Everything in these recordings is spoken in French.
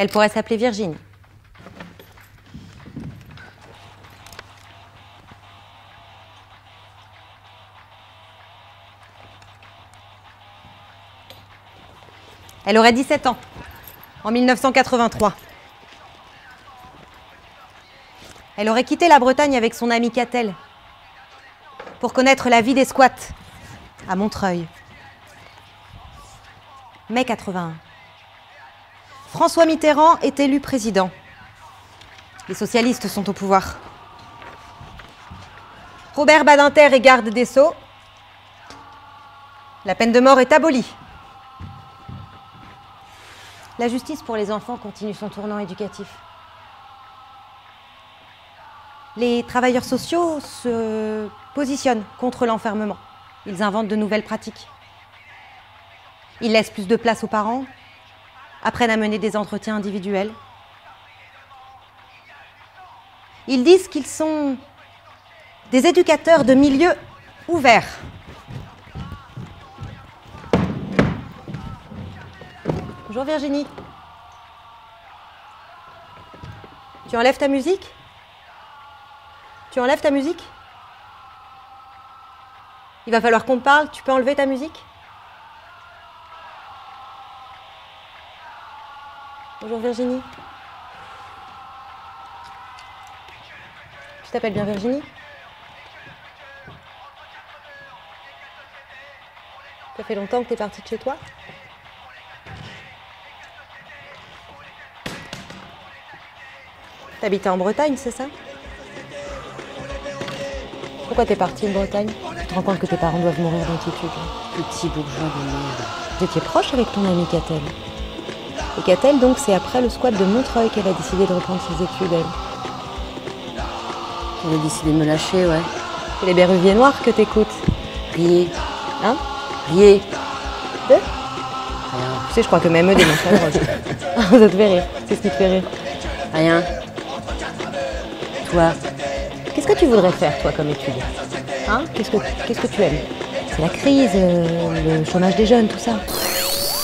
Elle pourrait s'appeler Virginie. Elle aurait 17 ans, en 1983. Elle aurait quitté la Bretagne avec son amie Catel pour connaître la vie des squats à Montreuil. Mai 81. François Mitterrand est élu président. Les socialistes sont au pouvoir. Robert Badinter est garde des Sceaux. La peine de mort est abolie. La justice pour les enfants continue son tournant éducatif. Les travailleurs sociaux se positionnent contre l'enfermement. Ils inventent de nouvelles pratiques. Ils laissent plus de place aux parents, apprennent à mener des entretiens individuels. Ils disent qu'ils sont des éducateurs de milieux ouverts. Bonjour Virginie. Tu enlèves ta musique ? Tu enlèves ta musique ? Il va falloir qu'on te parle. Tu peux enlever ta musique ? Bonjour Virginie. Tu t'appelles bien Virginie ? Ça fait longtemps que t'es partie de chez toi ? T'habitais en Bretagne, c'est ça ? Pourquoi t'es partie de Bretagne ? Tu te rends compte que tes parents doivent mourir d'inquiétude. Petit bourgeois de merde. Vous étiez proche avec ton amie Catel. Et Catel, donc, c'est après le squat de Montreuil qu'elle a décidé de reprendre ses études, elle. Elle a décidé de me lâcher, ouais. C'est les Berruviers noirs que t'écoutes. Riez. Hein ? Riez. Deux ? Rien. Tu sais, je crois que même eux dénoncent la drogue. Ça te fait rire. C'est ce qui te fait rire. Rien. Toi. Qu'est-ce que tu voudrais faire, toi, comme étude ? Hein ? Qu'est-ce que tu aimes ? C'est la crise, le chômage des jeunes, tout ça.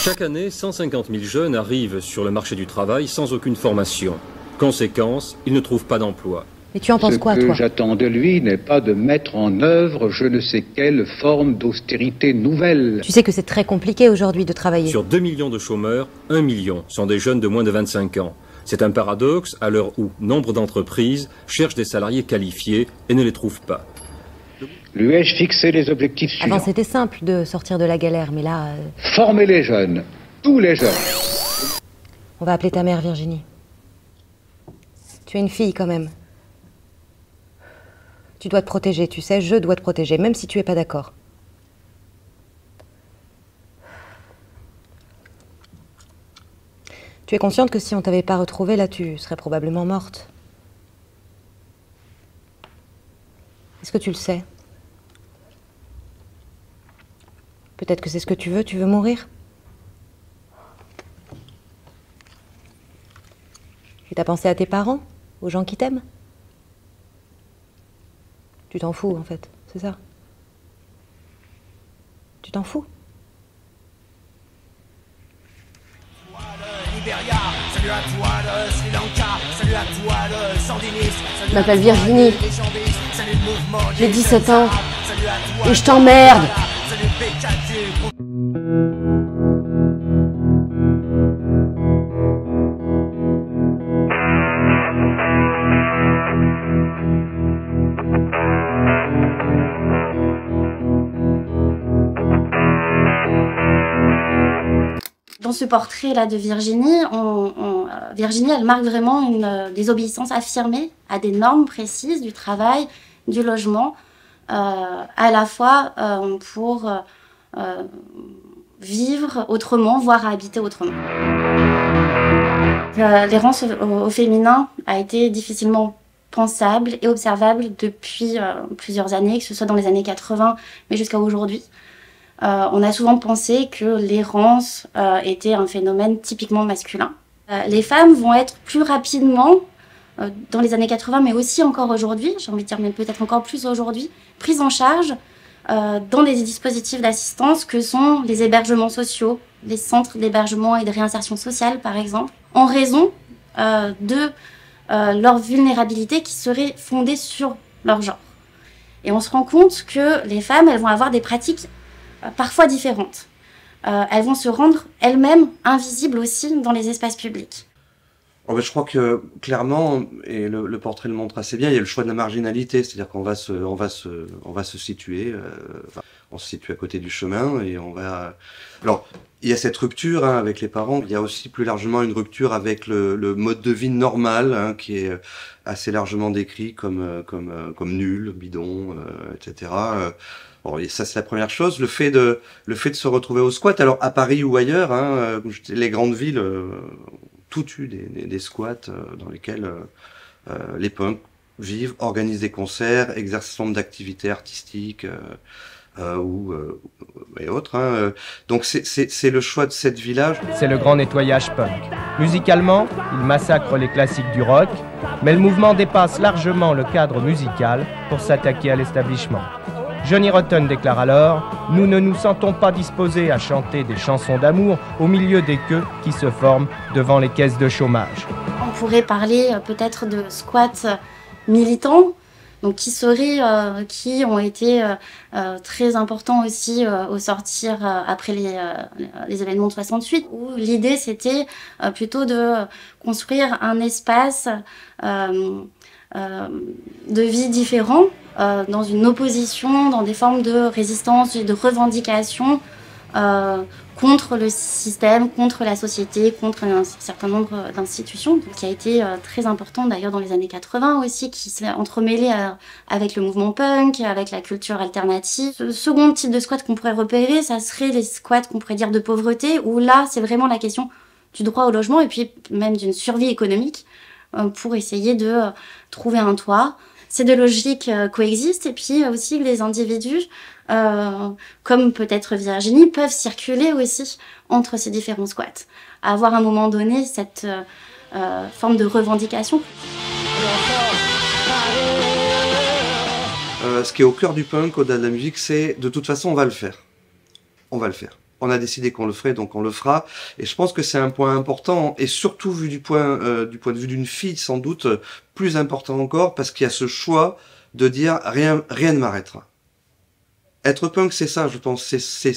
Chaque année, 150 000 jeunes arrivent sur le marché du travail sans aucune formation. Conséquence, ils ne trouvent pas d'emploi. Mais tu en penses quoi, toi ? Ce que j'attends de lui n'est pas de mettre en œuvre je ne sais quelle forme d'austérité nouvelle. Tu sais que c'est très compliqué aujourd'hui de travailler. Sur 2 millions de chômeurs, 1 million sont des jeunes de moins de 25 ans. C'est un paradoxe à l'heure où nombre d'entreprises cherchent des salariés qualifiés et ne les trouvent pas. Lui ai-je fixé les objectifs suivants ? Avant, c'était simple de sortir de la galère, mais là... Former les jeunes, tous les jeunes. On va appeler ta mère, Virginie. Tu es une fille, quand même. Tu dois te protéger, tu sais, je dois te protéger, même si tu es pas d'accord. Tu es consciente que si on t'avait pas retrouvée, là, tu serais probablement morte. Est-ce que tu le sais ? Peut-être que c'est ce que tu veux mourir ? Et t'as pensé à tes parents, aux gens qui t'aiment ? Tu t'en fous, en fait, c'est ça ? Tu t'en fous ? Je m'appelle Virginie. J'ai 17 ans. Et je t'emmerde. Dans ce portrait-là de Virginie, Virginie, elle marque vraiment une désobéissance affirmée à des normes précises du travail, du logement, à la fois pour vivre autrement, voire habiter autrement. L'errance au féminin a été difficilement pensable et observable depuis plusieurs années, que ce soit dans les années 80, mais jusqu'à aujourd'hui. On a souvent pensé que l'errance était un phénomène typiquement masculin. Les femmes vont être plus rapidement, dans les années 80, mais aussi encore aujourd'hui, j'ai envie de dire même peut-être encore plus aujourd'hui, prises en charge dans des dispositifs d'assistance que sont les hébergements sociaux, les centres d'hébergement et de réinsertion sociale, par exemple, en raison de leur vulnérabilité qui serait fondée sur leur genre. Et on se rend compte que les femmes, elles vont avoir des pratiques parfois différentes. Elles vont se rendre elles-mêmes invisibles aussi dans les espaces publics. Oh ben, je crois que clairement, et le portrait le montre assez bien, il y a le choix de la marginalité, c'est-à-dire qu'on va se situer, on se situe à côté du chemin et on va. Alors, il y a cette rupture avec les parents. Il y a aussi plus largement une rupture avec le mode de vie normal, qui est assez largement décrit comme nul, bidon, etc. Bon, et ça c'est la première chose. Le fait de se retrouver au squat, alors à Paris ou ailleurs, les grandes villes. Tout eu des squats dans lesquels les punks vivent, organisent des concerts, exercent un certain nombre d'activités artistiques et autres. Donc c'est le choix de cette village. C'est le grand nettoyage punk. Musicalement, il massacre les classiques du rock, mais le mouvement dépasse largement le cadre musical pour s'attaquer à l'établissement. Johnny Rotten déclare alors « Nous ne nous sentons pas disposés à chanter des chansons d'amour au milieu des queues qui se forment devant les caisses de chômage. » On pourrait parler peut-être de squats militants, donc qui ont été très importants aussi au sortir après les événements de 68, où l'idée c'était plutôt de construire un espace de vie différent, dans une opposition, dans des formes de résistance et de revendication contre le système, contre la société, contre un certain nombre d'institutions, qui a été très important d'ailleurs dans les années 80 aussi, qui s'est entremêlé avec le mouvement punk, avec la culture alternative. Le second type de squat qu'on pourrait repérer, ça serait les squats qu'on pourrait dire de pauvreté, où là c'est vraiment la question du droit au logement et puis même d'une survie économique pour essayer de trouver un toit. Ces deux logiques coexistent et puis aussi les individus, comme peut-être Virginie, peuvent circuler aussi entre ces différents squats, à avoir à un moment donné cette forme de revendication. Ce qui est au cœur du punk, au-delà de la musique, c'est de toute façon on va le faire. On va le faire. On a décidé qu'on le ferait, donc on le fera. Et je pense que c'est un point important, et surtout vu du point de vue d'une fille, sans doute, plus important encore, parce qu'il y a ce choix de dire rien ne m'arrêtera. Être punk, c'est ça, je pense. C'est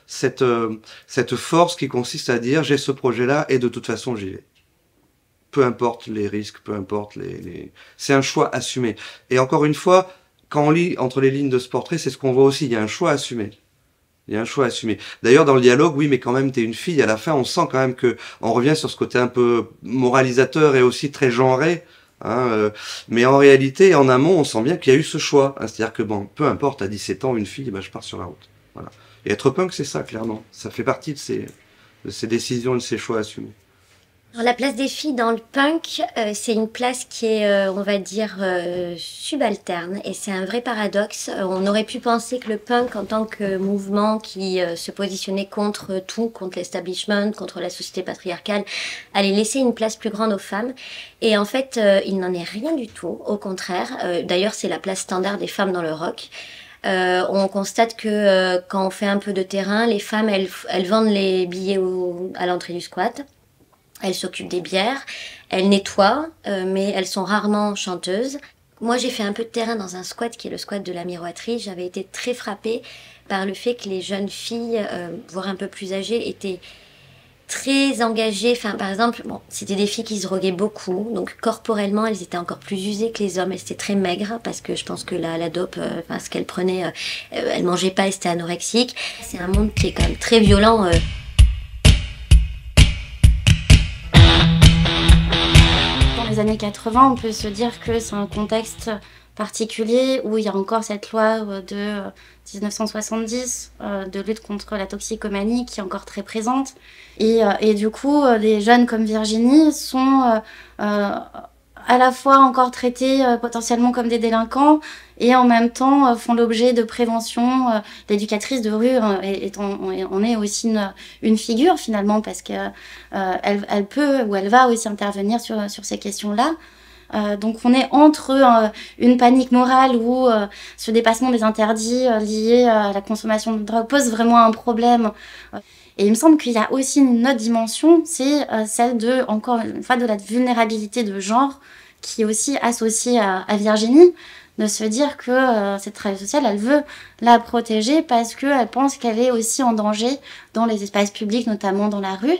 cette force qui consiste à dire j'ai ce projet-là et de toute façon j'y vais. Peu importe les risques, peu importe les... C'est un choix assumé. Et encore une fois, quand on lit entre les lignes de ce portrait, c'est ce qu'on voit aussi. Il y a un choix assumé. Il y a un choix assumé. D'ailleurs, dans le dialogue, oui, mais quand même, t'es une fille. À la fin, on sent quand même que on revient sur ce côté un peu moralisateur et aussi très genré. Mais en réalité, en amont, on sent bien qu'il y a eu ce choix. C'est-à-dire que bon, peu importe, à 17 ans, une fille, je pars sur la route. Voilà. Et être punk, c'est ça, clairement. Ça fait partie de ces décisions, de ces choix assumés. Alors, la place des filles dans le punk, c'est une place qui est, on va dire, subalterne. Et c'est un vrai paradoxe. On aurait pu penser que le punk, en tant que mouvement qui se positionnait contre tout, contre l'establishment, contre la société patriarcale, allait laisser une place plus grande aux femmes. Et en fait, il n'en est rien du tout. Au contraire. D'ailleurs, c'est la place standard des femmes dans le rock. On constate que quand on fait un peu de terrain, les femmes, elles vendent les billets à l'entrée du squat. Elles s'occupent des bières, elles nettoient, mais elles sont rarement chanteuses. Moi, j'ai fait un peu de terrain dans un squat qui est le squat de la Miroiterie. J'avais été très frappée par le fait que les jeunes filles, voire un peu plus âgées, étaient très engagées. Enfin, par exemple, bon, c'était des filles qui se droguaient beaucoup, donc corporellement, elles étaient encore plus usées que les hommes. Elles étaient très maigres parce que je pense que la dope, ce qu'elles prenaient, elles mangeaient pas et c'était anorexique. C'est un monde qui est quand même très violent. Les années 80, on peut se dire que c'est un contexte particulier où il y a encore cette loi de 1970 de lutte contre la toxicomanie qui est encore très présente. Et du coup, des jeunes comme Virginie sont à la fois encore traités potentiellement comme des délinquants et en même temps font l'objet de prévention. L'éducatrice de rue on est aussi une figure finalement parce que elle peut ou elle va aussi intervenir sur ces questions-là. Donc on est entre une panique morale où ce dépassement des interdits liés à la consommation de drogue pose vraiment un problème. Et il me semble qu'il y a aussi une autre dimension, c'est celle de, encore une fois, de la vulnérabilité de genre, qui est aussi associée à Virginie, de se dire que cette travailleuse sociale, elle veut la protéger parce qu'elle pense qu'elle est aussi en danger dans les espaces publics, notamment dans la rue,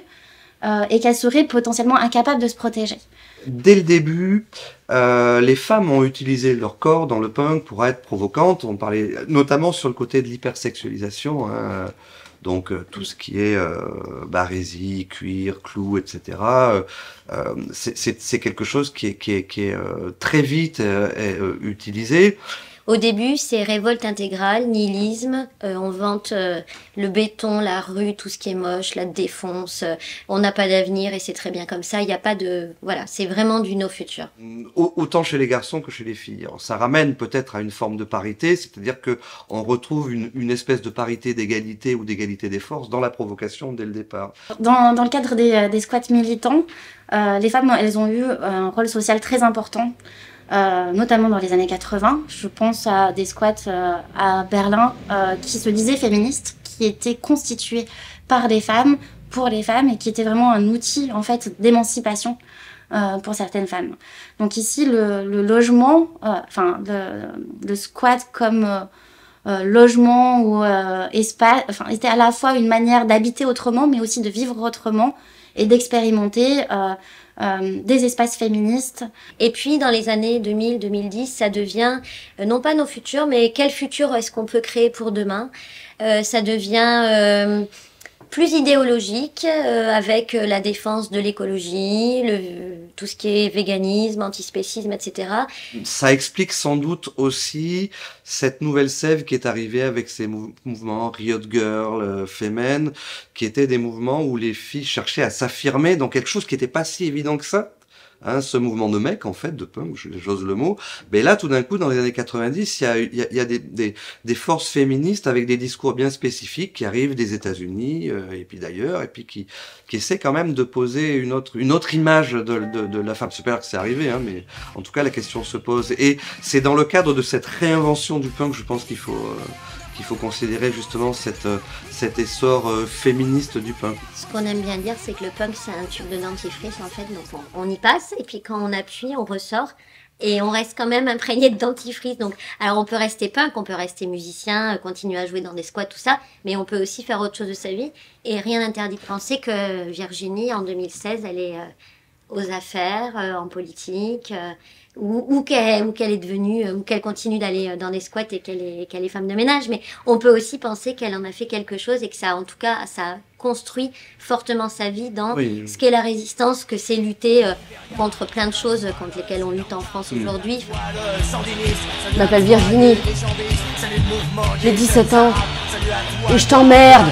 et qu'elle serait potentiellement incapable de se protéger. Dès le début, les femmes ont utilisé leur corps dans le punk pour être provocantes. On parlait notamment sur le côté de l'hypersexualisation, hein. Donc tout ce qui est barésie, cuir, clous, etc. C'est quelque chose qui est très vite utilisé. Au début, c'est révolte intégrale, nihilisme, on vante le béton, la rue, tout ce qui est moche, la défonce, on n'a pas d'avenir et c'est très bien comme ça, il n'y a pas de... Voilà, c'est vraiment du no futur. Autant chez les garçons que chez les filles. Alors, ça ramène peut-être à une forme de parité, c'est-à-dire que on retrouve une espèce de parité d'égalité ou d'égalité des forces dans la provocation dès le départ. Dans le cadre des squats militants, les femmes, elles ont eu un rôle social très important. Notamment dans les années 80, je pense à des squats à Berlin qui se disaient féministes, qui étaient constitués par des femmes, pour les femmes, et qui étaient vraiment un outil en fait d'émancipation pour certaines femmes. Donc ici, le logement, le squat comme logement ou espace, était à la fois une manière d'habiter autrement, mais aussi de vivre autrement et d'expérimenter des espaces féministes. Et puis dans les années 2000-2010, ça devient non pas nos futurs, mais quel futur est-ce qu'on peut créer pour demain. Ça devient plus idéologique, avec la défense de l'écologie, tout ce qui est véganisme, antispécisme, etc. Ça explique sans doute aussi cette nouvelle sève qui est arrivée avec ces mouvements Riot Girl, Femen, qui étaient des mouvements où les filles cherchaient à s'affirmer dans quelque chose qui n'était pas si évident que ça. Hein, ce mouvement de mecs, en fait, de punk, j'ose le mot. Mais là, tout d'un coup, dans les années 90, il y a des forces féministes avec des discours bien spécifiques qui arrivent des États-Unis et puis d'ailleurs, et puis qui essaient quand même de poser une autre image de la femme. C'est pas que c'est arrivé, hein, mais en tout cas, la question se pose. Et c'est dans le cadre de cette réinvention du punk, je pense qu'il faut considérer justement cet essor féministe du punk. Ce qu'on aime bien dire, c'est que le punk, c'est un tube de dentifrice, en fait. Donc on y passe, et puis quand on appuie, on ressort. Et on reste quand même imprégné de dentifrice. Donc, alors on peut rester punk, on peut rester musicien, continuer à jouer dans des squats, tout ça. Mais on peut aussi faire autre chose de sa vie. Et rien n'interdit de penser que Virginie, en 2016, elle est aux affaires, en politique... ou qu'elle est devenue, ou qu'elle continue d'aller dans des squats et qu'elle est femme de ménage. Mais on peut aussi penser qu'elle en a fait quelque chose et que ça, en tout cas, ça construit fortement sa vie dans ce qu'est la résistance, que c'est lutter contre plein de choses contre lesquelles on lutte en France aujourd'hui. Je m'appelle Virginie, j'ai 17 ans et je t'emmerde.